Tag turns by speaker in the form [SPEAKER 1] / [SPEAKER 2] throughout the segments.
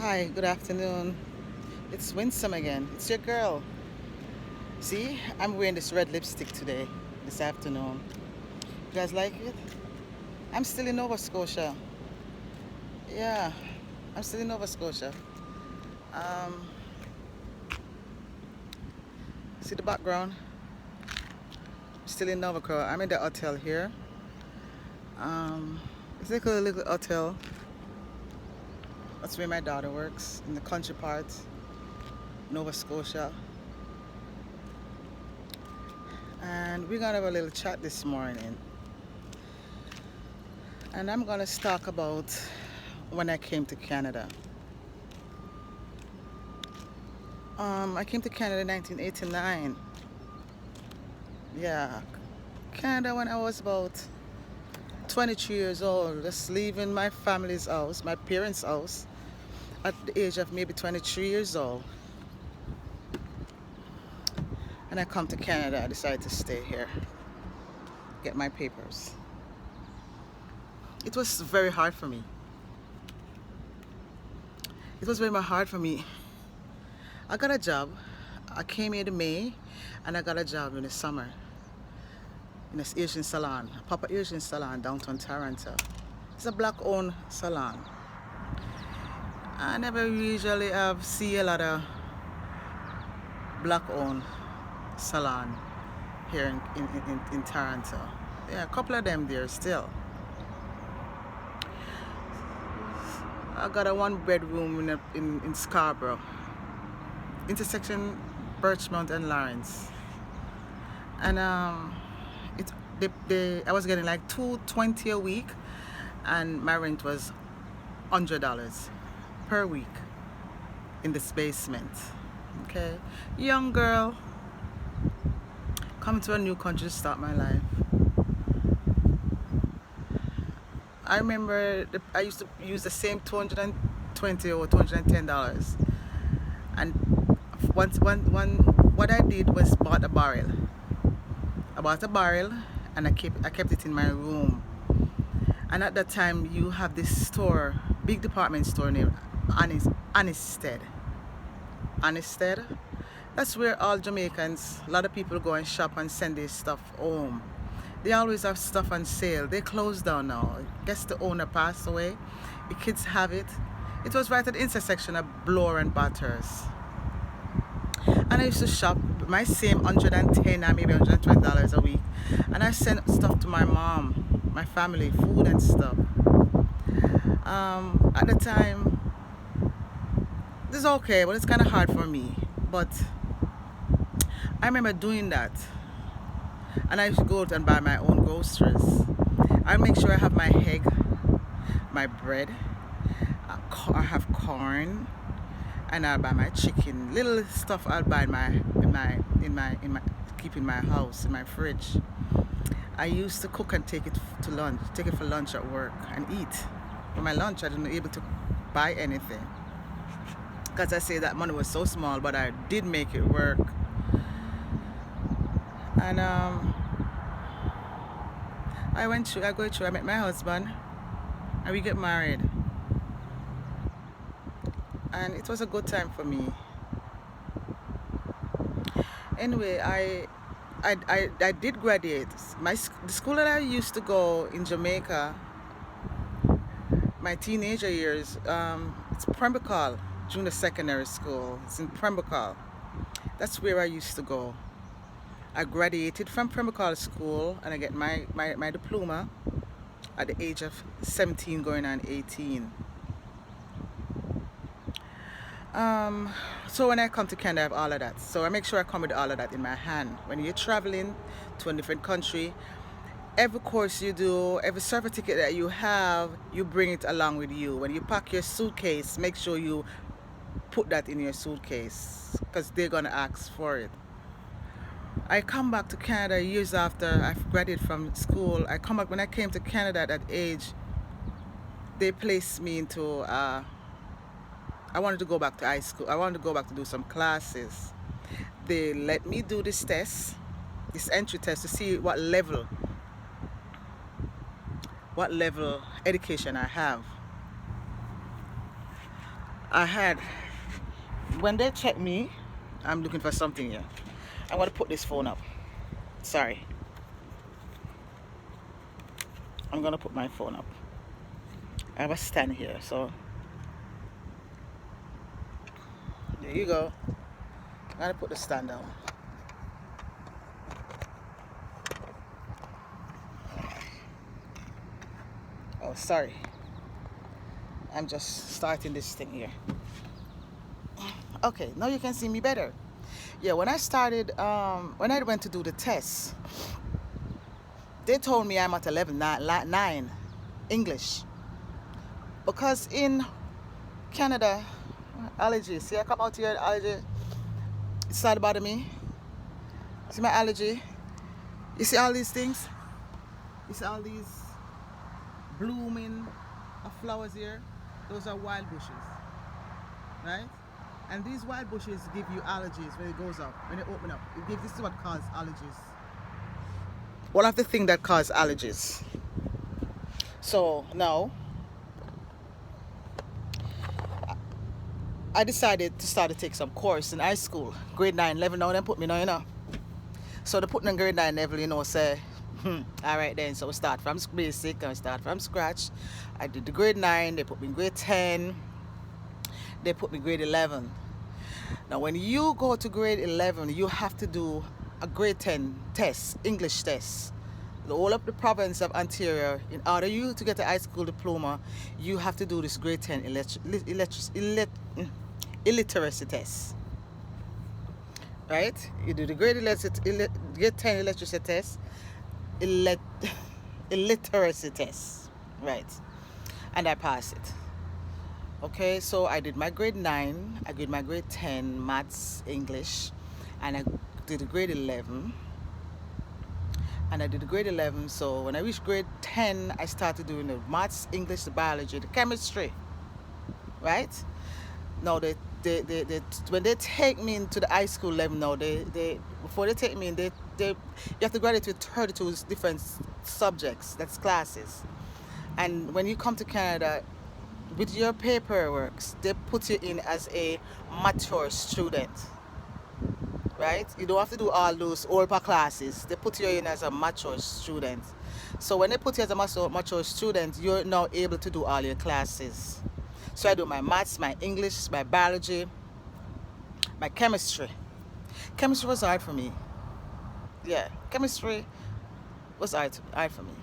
[SPEAKER 1] Hi, good afternoon. It's Winsome again. It's your girl. See, I'm wearing this red lipstick today, this afternoon. You guys like it? I'm still in Nova Scotia. Yeah, I'm still in Nova Scotia. Um, See the background? Still in Nova Scotia. I'm in the hotel here. Um, it's like a little hotel. That's where my daughter works, in the country part, Nova Scotia. And we're gonna have a little chat this morning. And I'm gonna talk about when I came to Canada. I came to Canada in 1989. Yeah, Canada when I was about 23 years old, just leaving my family's house, my parents' house, at the age of maybe 23 years old. And I come to Canada, I decided to stay here, get my papers. It was very hard for me. It was very hard for me. I got a job. I came here in May, and I got a job in the summer in this Asian salon, a proper Asian salon downtown Toronto. It's a black-owned salon. I never usually have see a lot of black-owned salon here in Toronto. Yeah, a couple of them there still. I got a one-bedroom in Scarborough, intersection Birchmount and Lawrence, and I was getting like $220 a week, and my rent was $100 per week in this basement. Okay, young girl coming to a new country to start my life. I remember I used to use the same $220 or $210, and what I did was bought a barrel. I bought a barrel and I kept it in my room. And at that time, you have this store, big department store named Anisted. Anisted. That's where all Jamaicans, a lot of people go and shop and send their stuff home. They always have stuff on sale. They closed down now. I guess the owner passed away. The kids have it. It was right at the intersection of Bloor and Bathurst. And I used to shop my same $110 or maybe $120 a week. And I sent stuff to my mom, my family, food and stuff. At the time, this is okay, but it's kind of hard for me. But I remember doing that. And I used to go out and buy my own groceries. I make sure I have my egg, my bread, I have corn, and I'll buy my chicken. Little stuff I'll buy keep in my house, in my fridge. I used to cook and take it for lunch at work and eat. For my lunch, I didn't able to buy anything because I say that money was so small, but I did make it work. And I met my husband, and we get married. And it was a good time for me. Anyway, I did graduate. The school that I used to go in Jamaica, my teenager years, it's Prembecall Junior Secondary School. It's in Prembecall. That's where I used to go. I graduated from Prembecall School, and I get my diploma at the age of 17 going on 18. So when I come to Canada, I have all of that. So I make sure I come with all of that in my hand. When you're traveling to a different country, every course you do, every certificate that you have, you bring it along with you. When you pack your suitcase, make sure you put that in your suitcase because they're going to ask for it. I come back to Canada years after I've graduated from school. I come back when I came to Canada at that age. They placed me into I wanted to go back to high school. I wanted to go back to do some classes. They let me do this test, this entry test, to see what level education I have. I had, when they check me, I'm looking for something here. I'm going to put this phone up. Sorry. I'm going to put my phone up. I have a stand here, so there you go. I'm going to put the stand down. Oh, sorry. I'm just starting this thing here. Okay, now you can see me better. Yeah, when I started, when I went to do the test, they told me I'm at 11.9 English. Because in Canada, allergies, see I come out here, allergy, it started bothering me. See my allergy? You see all these things? You see all these blooming of flowers here? Those are wild bushes, right? And these wild bushes give you allergies when it goes up, when they open up. This is what causes allergies. One of the things that cause allergies. So now, I decided to start to take some course in high school, grade 9 level. Now they put me now, you know. So they put me in grade 9 level, you know, say, all right then. So we start from basic and we start from scratch. I did the grade 9, they put me in grade 10, they put me in grade 11. Now when you go to grade 11, you have to do a grade 10 test, English test. The whole of the province of Ontario, in order you to get a high school diploma, you have to do this grade 10 illiteracy test. Right? You do the grade 10 illiteracy test, illiteracy test. Right? And I passed it. Okay, so I did my grade 9, I did my grade 10 maths, English, and I did the grade 11. And I did the grade 11, so when I reached grade 10, I started doing the maths, English, the biology, the chemistry, right? Now, when they take me into the high school level now, before they take me in, you have to graduate with 32 different subjects, that's classes. And when you come to Canada, with your paperwork, they put you in as a mature student, right? You don't have to do all those OLPA classes. They put you in as a mature student. So when they put you as a mature student, you're now able to do all your classes. So I do my maths, my English, my biology, my chemistry. Chemistry was hard for me. Yeah, chemistry was hard for me.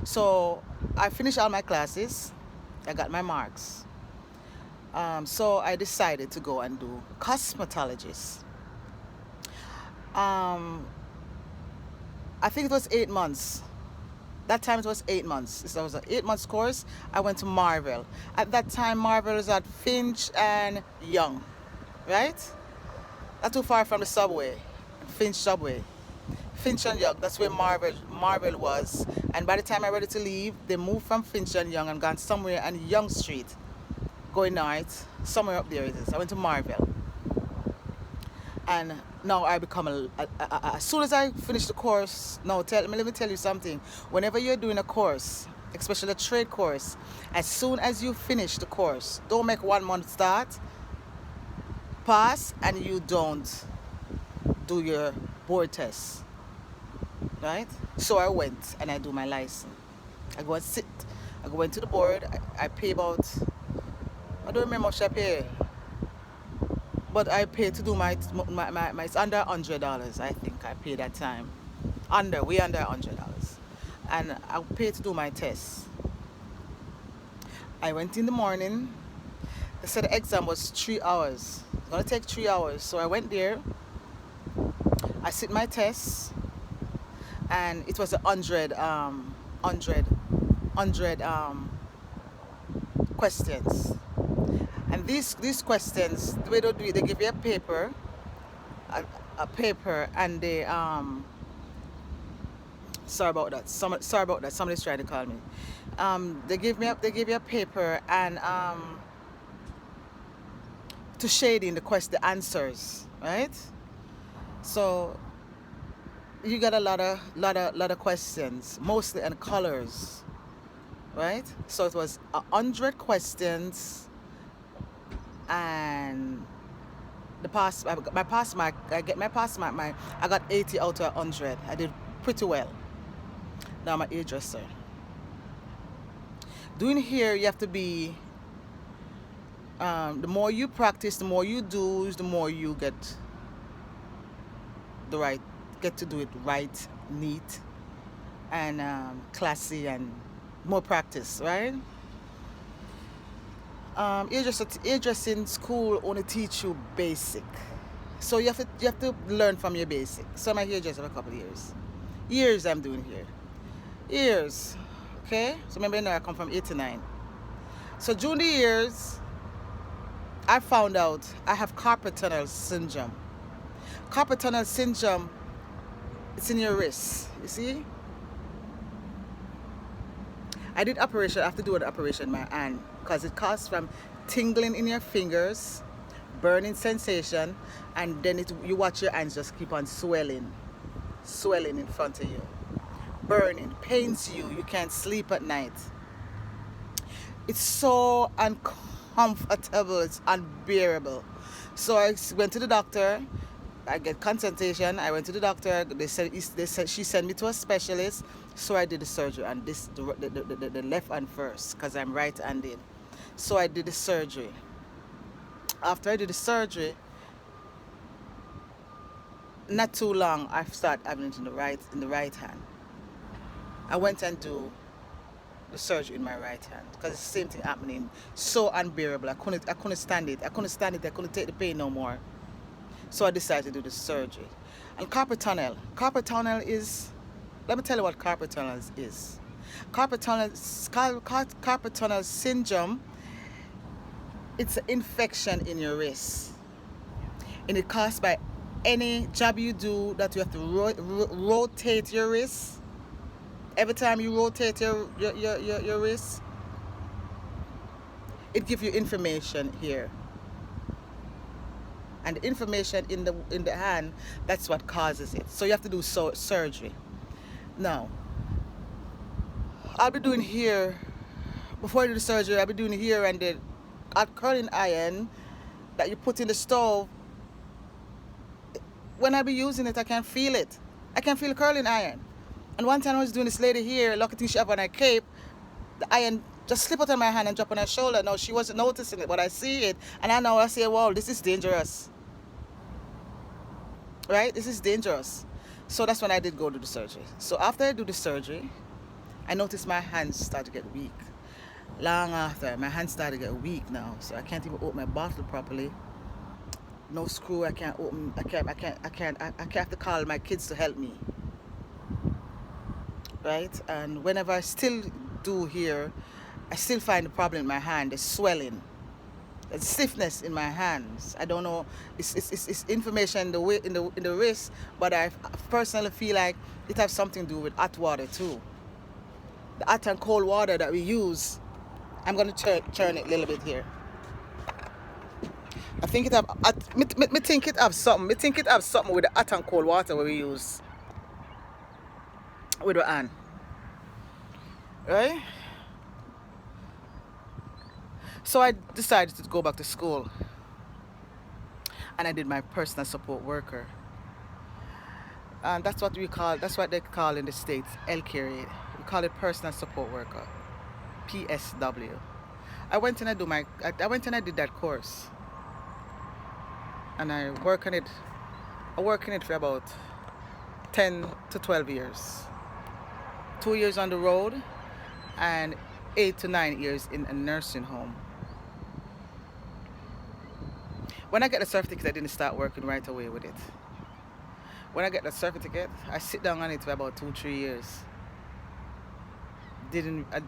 [SPEAKER 1] So I finished all my classes. I got my marks. So I decided to go and do cosmetology. I think it was 8 months. That time it was 8 months. So it was an 8 months course. I went to Marvel. At that time, Marvel was at Finch and Yonge, right? Not too far from the subway, Finch subway. Finch and Yonge, that's where Marvel was. And by the time I was ready to leave, they moved from Finch and Yonge and gone somewhere on Yonge Street, going north, somewhere up there it is. I went to Marvel. And now I become as soon as I finish the course, let me tell you something. Whenever you're doing a course, especially a trade course, as soon as you finish the course, don't make 1 month start, pass, and you don't do your board test. Right? So I went and I do my license. I go and sit. I go into the board. I pay about, I don't remember how much I pay, but I paid to do my it's under $100, I think I paid that time. Way under $100. And I paid to do my test. I went in the morning. They said the exam was 3 hours. It's gonna take 3 hours. So I went there. I sit my test. And it was 100 questions. And these questions, the way they do it, they give you a paper, and they sorry about that. Somebody's trying to call me. They give you a paper and to shade in the answers, right? So you got a lot of questions, mostly in colors, right? So it was 100 questions and the pass I got my pass mark I get my pass mark my I got 80 out of 100. I did pretty well. Now I'm a hairdresser. Doing hair, you have to be the more you practice, the more you do, the more you the right get to do it right, neat, and classy, and more practice, right? Hairdressing school only teach you basic, so you have to learn from your basic. So I'm a hairdresser for a couple of years. Years I'm doing here. Years. Okay? So remember now I come from 89. So during the years I found out I have carpal tunnel syndrome. Carpal tunnel syndrome, it's in your wrist. You see? I did operation. I have to do an operation in my hand because it caused from tingling in your fingers, burning sensation, and then you watch your hands just keep on swelling in front of you, burning, pains you. You can't sleep at night. It's so uncomfortable. It's unbearable. So I went to the doctor. I get consultation. I went to the doctor. They said she sent me to a specialist. So I did the surgery on this the left hand first because I'm right-handed. So I did the surgery. After I did the surgery, not too long I started having it in the right hand. I went and do the surgery in my right hand because it's the same thing happening. So unbearable. I couldn't stand it. I couldn't stand it. I couldn't take the pain no more. So I decided to do the surgery. And carpal tunnel. Carpal tunnel is, let me tell you what carpal tunnel is. Carpal tunnel syndrome, it's an infection in your wrist. And it caused by any job you do that you have to rotate your wrist. Every time you rotate your wrist, it gives you information here. And the information in the hand, that's what causes it. So you have to do surgery. Now, I'll be doing here, before I do the surgery, I'll be doing here and the hot curling iron that you put in the stove. When I be using it, I can feel it. I can feel the curling iron. And one time I was doing this lady here, luckily she have on her cape, the iron just slip out of my hand and drop on her shoulder. Now she wasn't noticing it, but I see it, and I say, wow, this is dangerous. Right? This is dangerous. So that's when I did go to the surgery. So after I do the surgery, I noticed my hands start to get weak. Long after, my hands started to get weak now. So I can't even open my bottle properly. No screw, I can't open, I have to call my kids to help me. Right? And whenever I still do here, I still find the problem in my hand, the swelling. The stiffness in my hands. I don't know. It's information in the wrist, but I personally feel like it has something to do with hot water too. The hot and cold water that we use. I'm gonna turn it a little bit here. I think it have. Me think it have something. Me think it have something with the hot and cold water where we use with the hand. Right? So I decided to go back to school, and I did my personal support worker, and that's what they call in the States LCARE. We call it personal support worker, PSW. I went and I did that course, and I work on it for about 10 to 12 years. 2 years on the road, and 8 to 9 years in a nursing home. When I get the certificate, I didn't start working right away with it. When I get the certificate, I sit down on it for about 2-3 years.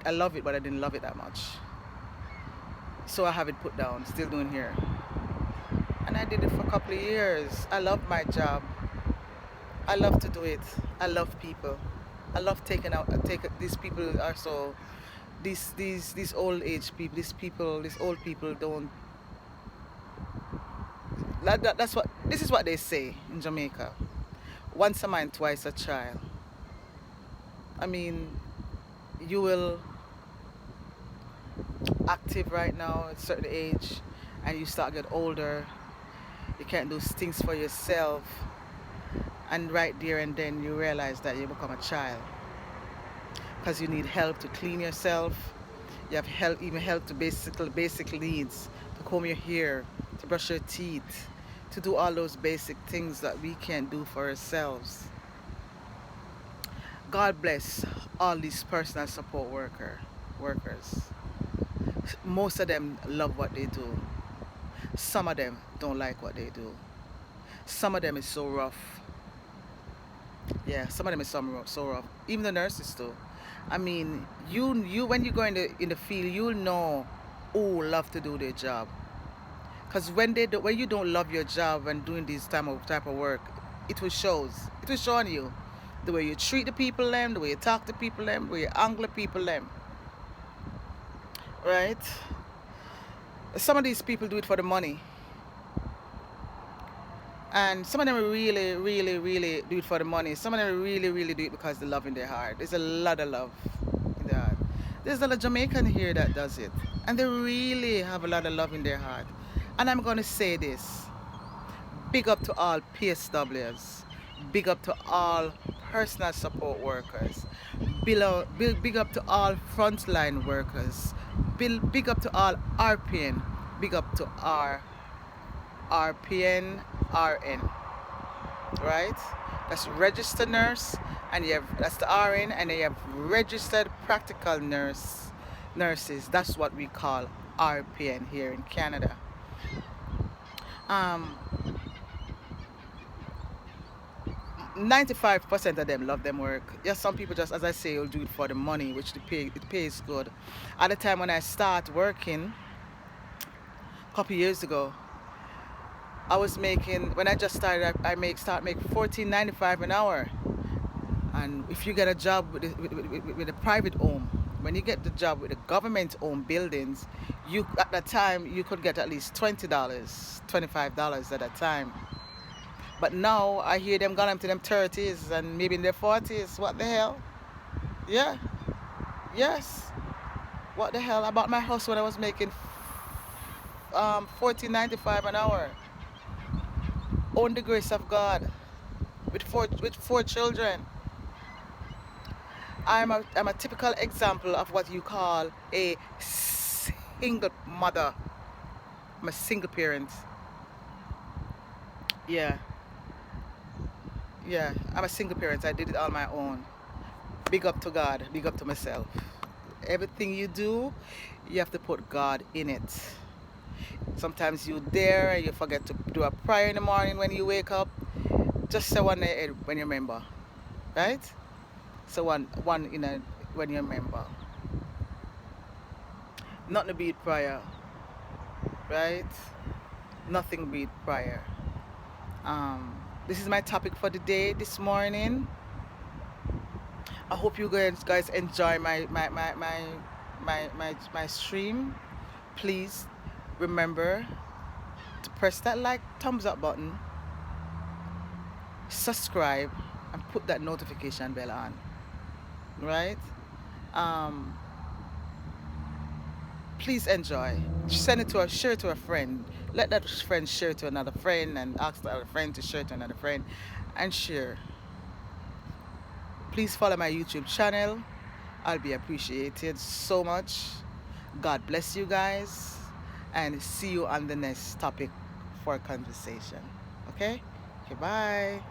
[SPEAKER 1] I love it, but I didn't love it that much. So I have it put down, still doing here. And I did it for a couple of years. I love my job. I love to do it. I love people. I love these people are so, these old age people, these old people don't, this is what they say in Jamaica. Once a man, twice a child. I mean, you will active right now at a certain age, and you start get older, you can't do things for yourself, and right there and then you realize that you become a child because you need help to clean yourself. You have help, even help to basic needs, to comb your hair, to brush your teeth, to do all those basic things that we can't do for ourselves. God bless all these personal support workers. Most of them love what they do. Some of them don't like what they do. Some of them is so rough. Yeah, some of them is so rough. Even the nurses too. I mean, you when you go in the field, you'll know who love to do their job. Cause when you don't love your job and doing this type of work, it will shows. It will show on you. The way you treat the people them, the way you talk to people them, the way you angle people them. Right? Some of these people do it for the money. And some of them really do it for the money. Some of them really do it because they love in their heart. There's a lot of love in their heart. There's a lot of Jamaican here that does it. And they really have a lot of love in their heart. And I'm going to say this. Big up to all PSWs. Big up to all personal support workers. Big up to all frontline workers. Big up to all RPN. Big up to our RPN, RN, right? That's registered nurse, and that's the RN, and then you have registered practical nurses. That's what we call RPN here in Canada. 95% of them love them work. Yes, some people just, as I say, will do it for the money, which it pays good. At the time when I start working, a couple years ago, I was making, when I just started, start making $14.95 an hour. And if you get a job with a private home, when you get the job with the government-owned buildings, at that time you could get at least $20, $25 at that time. But now I hear them gone into them 30s and maybe in their 40s. What the hell? Yeah. Yes. What the hell? I bought my house when I was making $14.95 an hour. On the grace of God, with four children. I'm a typical example of what you call a single mother. I'm a single parent. Yeah. Yeah, I'm a single parent. I did it on my own. Big up to God, big up to myself. Everything you do, you have to put God in it. Sometimes you there and you forget to do a prayer in the morning when you wake up. Just say one when you remember, right? So one when you remember. Nothing to beat prayer, right? Nothing beat prayer. This is my topic for the day this morning. I hope you guys enjoy my stream. Please remember to press that thumbs up button, subscribe, and put that notification bell on. Right? Please enjoy. Share it to a friend. Let that friend share to another friend, and ask that other friend to share to another friend, and share. Please follow my YouTube channel. I'll be appreciated so much. God bless you guys, and see you on the next topic for conversation. Okay? Okay, bye.